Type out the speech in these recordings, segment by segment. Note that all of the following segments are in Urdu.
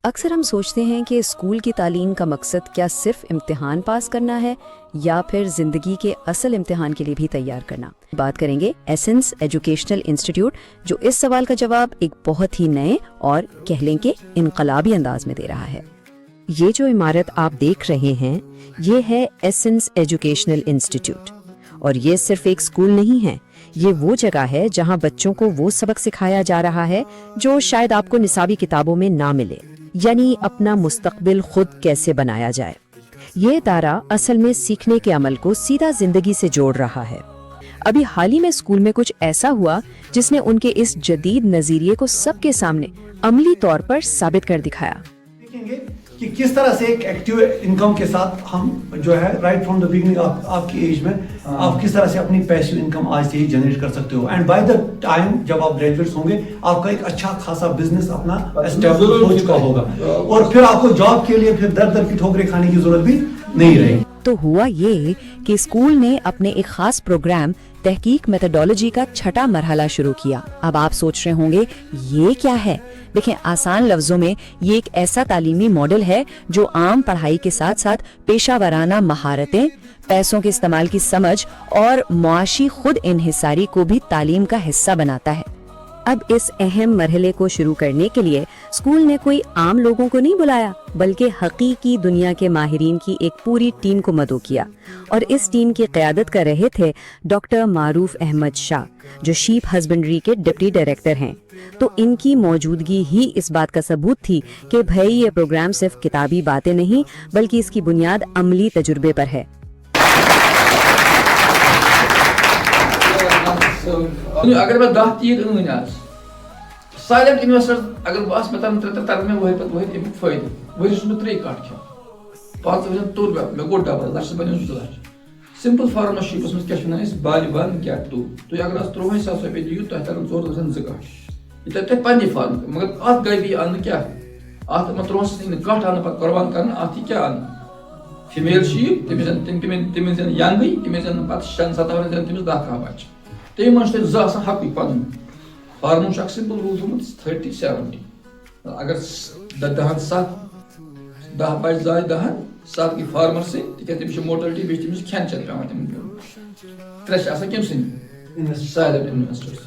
اکثر ہم سوچتے ہیں کہ اسکول کی تعلیم کا مقصد کیا صرف امتحان پاس کرنا ہے یا پھر زندگی کے اصل امتحان کے لیے بھی تیار کرنا۔ بات کریں گے ایسنس ایجوکیشنل انسٹیٹیوٹ، جو اس سوال کا جواب ایک بہت ہی نئے اور کہہ لیں کہ انقلابی انداز میں دے رہا ہے۔ یہ جو عمارت آپ دیکھ رہے ہیں یہ ہے ایسنس ایجوکیشنل انسٹیٹیوٹ، اور یہ صرف ایک اسکول نہیں ہے، یہ وہ جگہ ہے جہاں بچوں کو وہ سبق سکھایا جا رہا ہے جو شاید آپ کو نصابی کتابوں میں نہ ملے، یعنی اپنا مستقبل خود کیسے بنایا جائے۔ یہ ادارہ اصل میں سیکھنے کے عمل کو سیدھا زندگی سے جوڑ رہا ہے۔ ابھی حال ہی میں اسکول میں کچھ ایسا ہوا جس نے ان کے اس جدید نظریے کو سب کے سامنے عملی طور پر ثابت کر دکھایا۔ کہ کس طرح سے ایک ایکٹیو انکم کے ساتھ ہم جو ہے رائٹ فرام دا بگننگ آپ کی ایج میں آپ کس طرح سے اپنی پیسو انکم آج سے ہی جنریٹ کر سکتے ہو، اینڈ بائی دا ٹائم جب آپ گریجویٹس ہوں گے آپ کا ایک اچھا خاصا بزنس اپنا اسٹیبل ہو چکا ہوگا، اور پھر آپ کو جاب کے لیے پھر در در کی ٹھوکریں کھانے کی ضرورت بھی نہیں رہے گی۔ تو ہوا یہ کہ اسکول نے اپنے ایک خاص پروگرام تحقیق میتھڈالوجی کا چھٹا مرحلہ شروع کیا۔ اب آپ سوچ رہے ہوں گے یہ کیا ہے؟ دیکھیں، آسان لفظوں میں یہ ایک ایسا تعلیمی ماڈل ہے جو عام پڑھائی کے ساتھ ساتھ پیشہ ورانہ مہارتیں، پیسوں کے استعمال کی سمجھ اور معاشی خود انحصاری کو بھی تعلیم کا حصہ بناتا ہے۔ اب اس اہم مرحلے کو شروع کرنے کے لیے اسکول نے کوئی عام لوگوں کو نہیں بلایا، بلکہ حقیقی دنیا کے ماہرین کی ایک پوری ٹیم کو مدعو کیا، اور اس ٹیم کی قیادت کر رہے تھے ڈاکٹر معروف احمد شاہ، جو شیپ ہسبنڈری کے ڈپٹی ڈائریکٹر ہیں۔ تو ان کی موجودگی ہی اس بات کا ثبوت تھی کہ بھائی یہ پروگرام صرف کتابی باتیں نہیں بلکہ اس کی بنیاد عملی تجربے پر ہے۔ اگر میں 10 تیٖر أنۍ آز سایلنٹ انویسٹر اگر بہٕ آسہٕ مےٚ ترن 3 تر مےٚ ؤہٕرۍ پتہٕ ؤہٕرۍ امیُک فٲیدٕ، ؤہٕرۍ چھُس بہٕ 3 کٹھ کھٮ۪وان، 5 ؤرین توٚر مےٚ گوٚو ڈبل، لچھس بنیو 2 لچھ۔ سمپل فارمولا شیپس منٛز کیٛاہ چھِ وَنان أسۍ بالہِ 1 get 2، تُہۍ اگر آز 13,000 رۄپیہِ دِیِو تۄہہِ ترن 4,002 کٹھ، یہِ ترِ تۄہہِ پننہِ فارمہٕ، مگر اتھ گٔے بیٚیہِ اننہٕ کیٛاہ؟ اتھ 13,000 یی نہٕ کٹھ اننہٕ پتہٕ قۄربان کرنہٕ، اتھ یی کیٛاہ اننہٕ؟ فیمیل شیپ، تٔمِس زینہِ ینگٕے، تٔمِس زینہِ نہٕ پتہٕ 6-7 ؤرین زینہِ تٔمِس 10 کاہ بچہِ، تٔمۍ منٛز چھُ تیٚلہِ 2 آسان حقٕے پنُن۔ فارمُک چھُ اکھ سمپل روٗل تھوٚمُت 30-70، اگر 10 7 10 بچہِ زاے 10 7 گٔے فارمر سٕنٛدۍ، تِکیٛازِ تٔمِس چھِ موٹلٹی بیٚیہِ چھِ تٔمِس کھٮ۪ن چٮ۪ن پیٚوان تِمن دیُن، 3 چھِ آسان کٔمۍ سٕنٛدۍ؟ سایلنٹ انویسٹر سٕنٛدۍ۔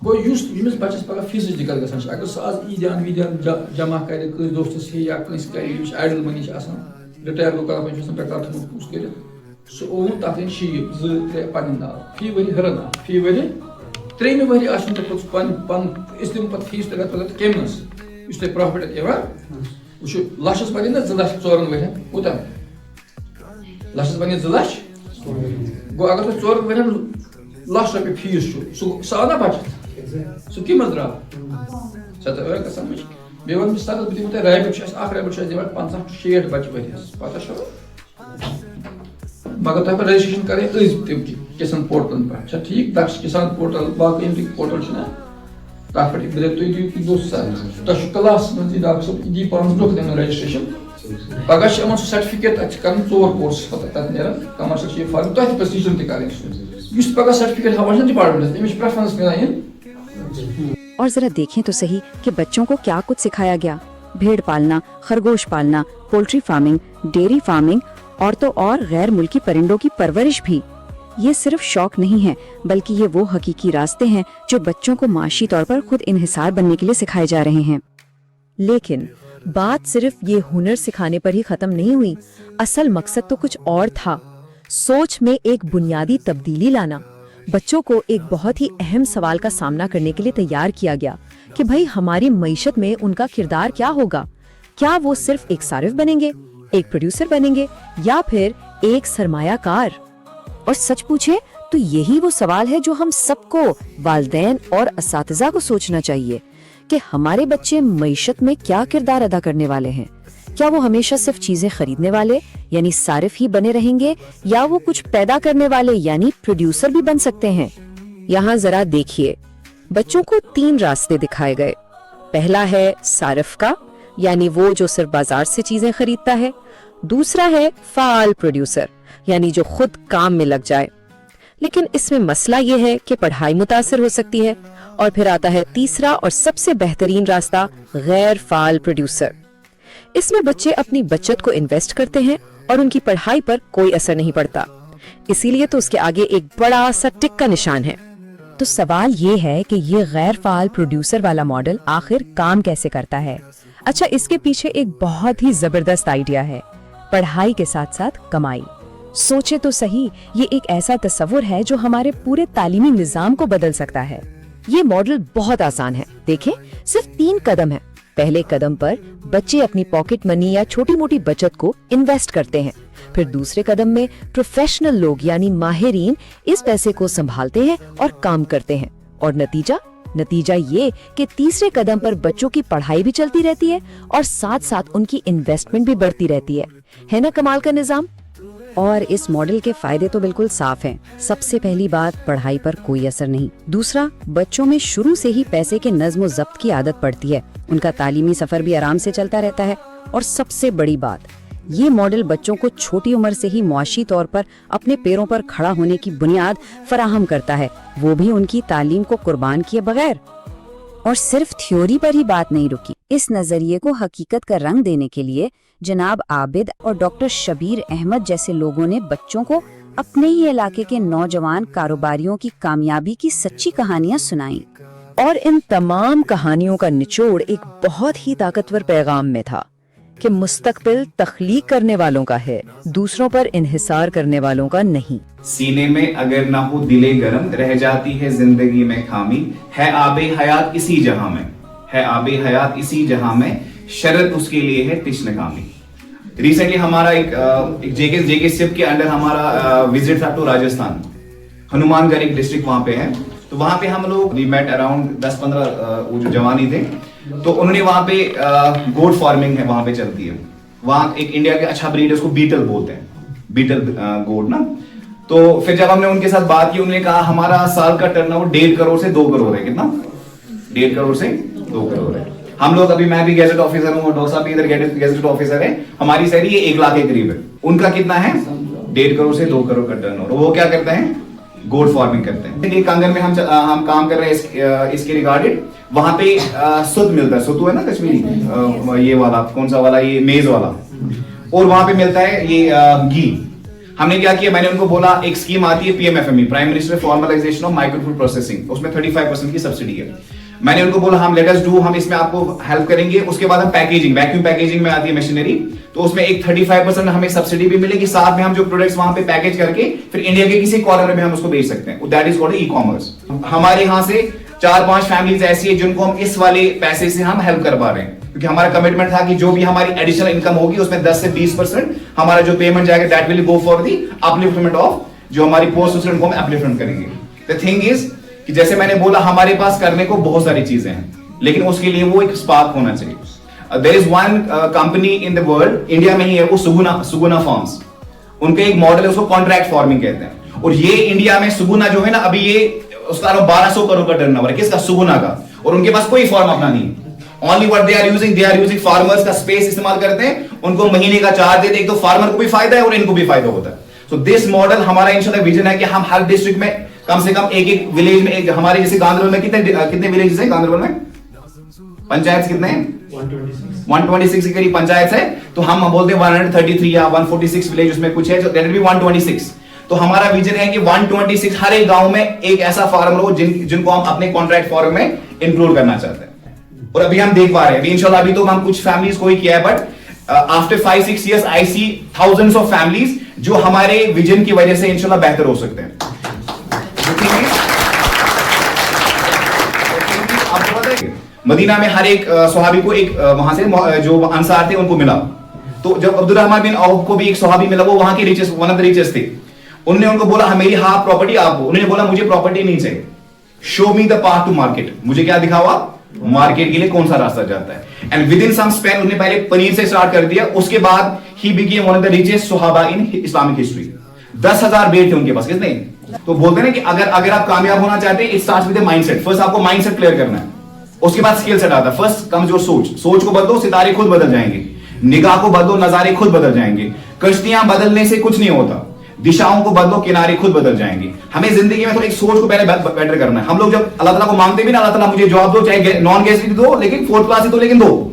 گوٚو ییٚمِس بچس پگاہ فیٖسٕچ دِقت گژھان چھِ، اگر سُہ آز عیٖدیان ویٖدیان جمع کرِ، کٲنٛسہِ دوستس ہیٚیہِ یا کٲنٛسہِ کرِ، ییٚمِس ایڈل منی چھِ آسان، رِٹایر گوٚو کانٛہہ وۄنۍ چھُ آسان بٮ۪کار تھوٚمُت پونٛسہٕ کٔرِتھ، سُہ اوٚن تتھ أنۍ شیٖپ 2-3 پنٕنۍ ناو، فی ؤری ہُرن ناو، فی ؤری 3مہِ ؤری آسہِ تۄہہِ پوٚتُس پنُن أسۍ دِمو پتہٕ فیٖس تۄہہِ پتہٕ کمہِ منٛز یُس تۄہہِ پرٛافِٹ اَتہِ یِوان وٕچھِو، لچھس بنے نا 2 لچھ 4 ؤرین کوٗتاہ؟ لچھس بنے 2 لچھ، گوٚو اگر تۄہہِ 4 ؤرین 1 لچھ رۄپیہِ فیٖس چھُ، سُہ آو نا بچت؟ سُہ کمہِ منٛز درٛاو؟ سۄ تۄہہِ کتھ سمجھ؟ بیٚیہِ وَنہٕ بہٕ سَر بہٕ دِمو تۄہہِ ریبِٹ چھُ اَسہِ، اکھ ریبِٹ چھُ اَسہِ دِوان 50-60 بچہِ ؤرِیَس، پتہ چھو؟ مگر تۄہہِ پتہٕ رجسٹریشن کرٕنۍ أزۍ تِم کِسان پورٹلن پٮ۪ٹھ، چھا ٹھیٖک؟ دکش کِسان پورٹل، باقٕے یِم تہِ پورٹل چھِنہ تتھ پٮ۪ٹھ بہٕ دَپہٕ تُہۍ دِیِو دوست سر تۄہہِ چھُ کلاس منٛز یی ڈاکٹر صٲب یہِ دی پانس برونٛہہ دِمو رجسٹریشن، پگاہ چھِ یِمن سُہ سرٹِفکیٹ تتہِ چھِ کران 4 کورس پتہٕ تتہِ نیران، کمرشل چھِ یہِ فارم، تۄہہِ تہِ پروسیجر تہِ کرٕنۍ، یُس پگاہ سرٹِفکیٹ ہاوان چھُ ڈپارٹمنٹس تٔمِس چھِ پریفرنس ملان یِن۔ اور ذرا دیکھیں تو صحیح کہ بچوں کو کیا کچھ سکھایا گیا۔ بھیڑ پالنا، خرگوش پالنا، پولٹری فارمنگ، ڈیری فارمنگ، اور تو اور غیر ملکی پرندوں کی پرورش بھی۔ یہ صرف شوق نہیں ہے بلکہ یہ وہ حقیقی راستے ہیں جو بچوں کو معاشی طور پر خود انحصار بننے کے لیے سکھائے جا رہے ہیں۔ لیکن بات صرف یہ ہنر سکھانے پر ہی ختم نہیں ہوئی، اصل مقصد تو کچھ اور تھا، سوچ میں ایک بنیادی تبدیلی لانا۔ بچوں کو ایک بہت ہی اہم سوال کا سامنا کرنے کے لیے تیار کیا گیا کہ بھائی ہماری معیشت میں ان کا کردار کیا ہوگا؟ کیا وہ صرف ایک صارف بنیں گے، ایک پروڈیوسر بنیں گے، یا پھر ایک سرمایہ کار؟ اور سچ پوچھے تو یہی وہ سوال ہے جو ہم سب کو، والدین اور اساتذہ کو سوچنا چاہیے کہ ہمارے بچے معیشت میں کیا کردار ادا کرنے والے ہیں۔ کیا وہ ہمیشہ صرف چیزیں خریدنے والے یعنی صارف ہی بنے رہیں گے، یا وہ کچھ پیدا کرنے والے یعنی پروڈیوسر بھی بن سکتے ہیں؟ یہاں ذرا دیکھیے، بچوں کو 3 راستے دکھائے گئے۔ پہلا ہے صارف کا، یعنی وہ جو صرف بازار سے چیزیں خریدتا ہے۔ دوسرا ہے فعال پروڈیوسر، یعنی جو خود کام میں لگ جائے۔ لیکن اس میں مسئلہ یہ ہے کہ پڑھائی متاثر ہو سکتی ہے۔ اور پھر آتا ہے تیسرا اور سب سے بہترین راستہ، غیر فعال پروڈیوسر، اس میں بچے اپنی بچت کو انویسٹ کرتے ہیں اور ان کی پڑھائی پر کوئی اثر نہیں پڑتا، اسی لیے تو اس کے آگے ایک بڑا سا ٹک کا نشان ہے۔ تو سوال یہ ہے کہ یہ غیر فعال پروڈیوسر والا ماڈل آخر کام کیسے کرتا ہے؟ اچھا، اس کے پیچھے ایک بہت ہی زبردست آئیڈیا ہے، پڑھائی کے ساتھ ساتھ کمائی۔ سوچے تو صحیح، یہ ایک ایسا تصور ہے جو ہمارے پورے تعلیمی نظام کو بدل سکتا ہے۔ یہ ماڈل بہت آسان ہے، دیکھیں صرف 3 قدم ہیں۔ پہلے قدم پر بچے اپنی پاکٹ منی یا چھوٹی موٹی بچت کو انویسٹ کرتے ہیں، پھر دوسرے قدم میں پروفیشنل لوگ یعنی ماہرین اس پیسے کو سنبھالتے ہیں اور کام کرتے ہیں، اور نتیجہ یہ کہ تیسرے قدم پر بچوں کی پڑھائی بھی چلتی رہتی ہے اور ساتھ ساتھ ان کی انویسٹمنٹ بھی بڑھتی رہتی ہے نا کمال کا نظام؟ اور اس ماڈل کے فائدے تو بالکل صاف ہیں۔ سب سے پہلی بات، پڑھائی پر کوئی اثر نہیں۔ دوسرا، بچوں میں شروع سے ہی پیسے کے نظم و ضبط کی عادت پڑتی ہے، ان کا تعلیمی سفر بھی آرام سے چلتا رہتا ہے۔ اور سب سے بڑی بات، یہ ماڈل بچوں کو چھوٹی عمر سے ہی معاشی طور پر اپنے پیروں پر کھڑا ہونے کی بنیاد فراہم کرتا ہے، وہ بھی ان کی تعلیم کو قربان کیے بغیر۔ اور صرف تھیوری پر ہی بات نہیں رکی، اس نظریے کو حقیقت کا رنگ دینے کے لیے جناب عابد اور ڈاکٹر شبیر احمد جیسے لوگوں نے بچوں کو اپنے ہی علاقے کے نوجوان کاروباریوں کی کامیابی کی سچی کہانیاں سنائیں۔ اور ان تمام کہانیوں کا نچوڑ ایک بہت ہی طاقتور پیغام میں تھا کہ مستقبل تخلیق کرنے والوں کا ہے، دوسروں پر انحصار کرنے والوں کا نہیں۔ سینے میں اگر نہ ہو دلے گرم، رہ جاتی ہے زندگی میں خامی، ہے آب حیات اسی جہاں میں، ہے آب حیات اسی جہاں میں، شرط اس کے لیے ہے تشنہ کامی۔ ریسنٹلی ہمارا ایک جے کے سپ کے انڈر ہمارا وزٹ تھا ٹو راجستھان، ہنومان گڑھ ایک ڈسٹرکٹ وہاں پہ ہے، تو وہاں پہ ہم لوگ میٹ اراؤنڈ 10-15 وہ جو جوانی تھے، تو انہوں نے وہاں پہ گوٹ فارمنگ ہے وہاں پہ چلتی ہے، وہاں ایک انڈیا کے اچھا بریڈ ہے، اس کو بیٹل بولتے ہیں، بیٹل گوٹ نا۔ تو پھر جب ہم نے ان کے ساتھ بات کی، انہوں نے کہا ہمارا سال کا ٹرن اوور 1.5 کروڑ سے 2 کروڑ ہے۔ کتنا؟ 1.5 کروڑ سے 2 کروڑ ہے۔ ہم لوگ ابھی، میں بھی گیزٹ آفیسر ہوں اور ڈاکٹر صاحب بھی ادھر گیزٹ آفیسر ہے، ہماری سیلری یہ 1 لاکھ کے قریب ہے۔ ان کا کتنا ہے؟ 1.5 کروڑ سے 2 کروڑ کا ٹرن اوور۔ وہ کیا کرتے ہیں؟ گوٹ فارمنگ کرتے ہیں۔ ایک کانگن میں ہم کام کر رہے ہیں اس کے ریگارڈڈ، وہاں پہ سد ملتا ہے، ستو ہے نا کشمیری، یہ والا کون سا والا، یہ میز والا، اور وہاں پہ ملتا ہے یہ گھی۔ ہم نے کیا کیا، میں نے ان کو بولا ایک اسکیم آتی ہے PMFME، prime minister formalization of micro food processing, اس میں 35% کی سبسڈی ہے۔ میں نے ان کو بولا ہم لیٹ اس ڈو، ہم اس میں آپ کو ہیلپ کریں گے۔ اس کے بعد ہم پیکیجنگ، ویکیوم پیکیجنگ میں آتی ہے مشینری، تو اس میں ایک 35% ہمیں سبسڈی بھی ملے گی، ساتھ میں ہم جو پروڈکٹس وہاں پہ پیکیج کر کے پھر انڈیا کے کسی کارنر میں ہم اس کو بیچ سکتے ہیں، that is called e commerce. ہمارے یہاں سے 4-5 فیملیز ایسی ہیں جن کو ہم اس والے پیسے سے ہم ہیلپ کر پا رہے ہیں، کیونکہ ہمارا کمٹمنٹ تھا کہ جو بھی ہماری ایڈیشنل انکم ہوگی اس میں 10 سے 20% ہمارا جو پیمنٹ جائے گا، that will go for the upliftment of جو ہماری پوسٹ اسٹوڈنٹ کو ہم اپلفٹمنٹ کریں گے۔ دی تھنگ از کہ جیسے میں نے بولا ہمارے پاس کرنے کو بہت ساری چیزیں ہیں، لیکن اس کے لیے وہ ایک اسپارک ہونا چاہیے۔ There is one company in the world, India میں ہی ہے، وہ سگونا فارمز، ان کا ایک ماڈل ہے، اس کو کانٹریکٹ فارمنگ کہتے ہیں، اور یہ انڈیا میں سگونا جو ہے نا، ابھی یہ اس کا 1200 کروڑ کا ٹرن اوور ہے، کس کا؟ سگونا کا، اور ان کے پاس کوئی فارم اپنا نہیں ہے۔ Only what they are using farmers کا اسپیس استعمال کرتے ہیں، ان کو مہینے کا چارج دیتے ہیں، ایک تو فارمر کو بھی فائدہ ہے اور ان کو بھی فائدہ ہوتا ہے۔ So this model ہمارا انشاءاللہ ویژن ہے کہ ہم ہر ڈسٹرکٹ میں کم سے کم ایک ولیج میں، ہمارے جیسے گاندربل میں کتنے ولیجز ہیں؟ گاندربل میں پنچایت کتنے ہیں؟ 126 کے قریب پنچایت ہے، تو ہم بولتے ہیں 133 یا 146 ولیج اس میں کچھ ہے، دیٹ ول بی 126۔ تو ہمارا ویژن ہے کہ 126 ہر ایک گاؤں میں ایک ایسا فارمر ہو جن کو ہم اپنے کانٹریکٹ فارم میں انکلوڈ کرنا چاہتے ہیں۔ اور ابھی ہم دیکھ پا رہے ہیں، انشاءاللہ ابھی تو ہم کچھ فیملیز کو ہی کیا ہے، but after 5-6 years I see thousands of families جو ہمارے ویژن کی وجہ سے انشاءاللہ بہتر ہو سکتے ہیں۔ مدینہ میں ہر ایک صحابی کو ایک وہاں سے جو انصار تھے ان کو ملا، تو جب عبدالرحمن بن عوف کو بھی ایک صحابی ملا، وہ وہاں کے richest, one of the richest تھے، انہوں نے ان کو بولا میری ہاف پراپرٹی آپ کو، انہوں نے بولا مجھے پراپرٹی نہیں چاہیے، شو می دا پاتھ ٹو مارکیٹ، مجھے کیا دکھاوا؟ مارکیٹ کے لیے کون سا راستہ جاتا ہے۔ And within some span انہوں نے پہلے پنیر سے اسٹارٹ کر دیا، اس کے بعد he became one of the richest صحابہ ان اسلامک ہسٹری۔ 10,000 بیٹ تھے ان کے پاس، کتنے؟ تو بولتے ہیں کہ اگر آپ کامیاب ہونا چاہتے ہیں، it starts with a mindset, first آپ کو مائنڈ سیٹ کلیئر کرنا ہے، اس کے بعد اسکل سیٹ آتا ہے۔ فرسٹ کمز یور سوچ کو بدلو، ستارے خود بدل جائیں گے، نگاہ کو بدلو، نظارے خود بدل جائیں گے، کشتیاں بدلنے سے کچھ نہیں ہوتا، دشاؤں کو بدلو، کنارے خود بدل جائیں گے۔ ہمیں زندگی میں تھوڑی سوچ کو پہلے بیٹر کرنا ہے۔ ہم لوگ جب اللہ تعالیٰ کو مانگتے بھی نا، اللہ تعالیٰ مجھے جواب دو، چاہے نان گیس دو، لیکن 4th کلاس ہی دو، لیکن دو۔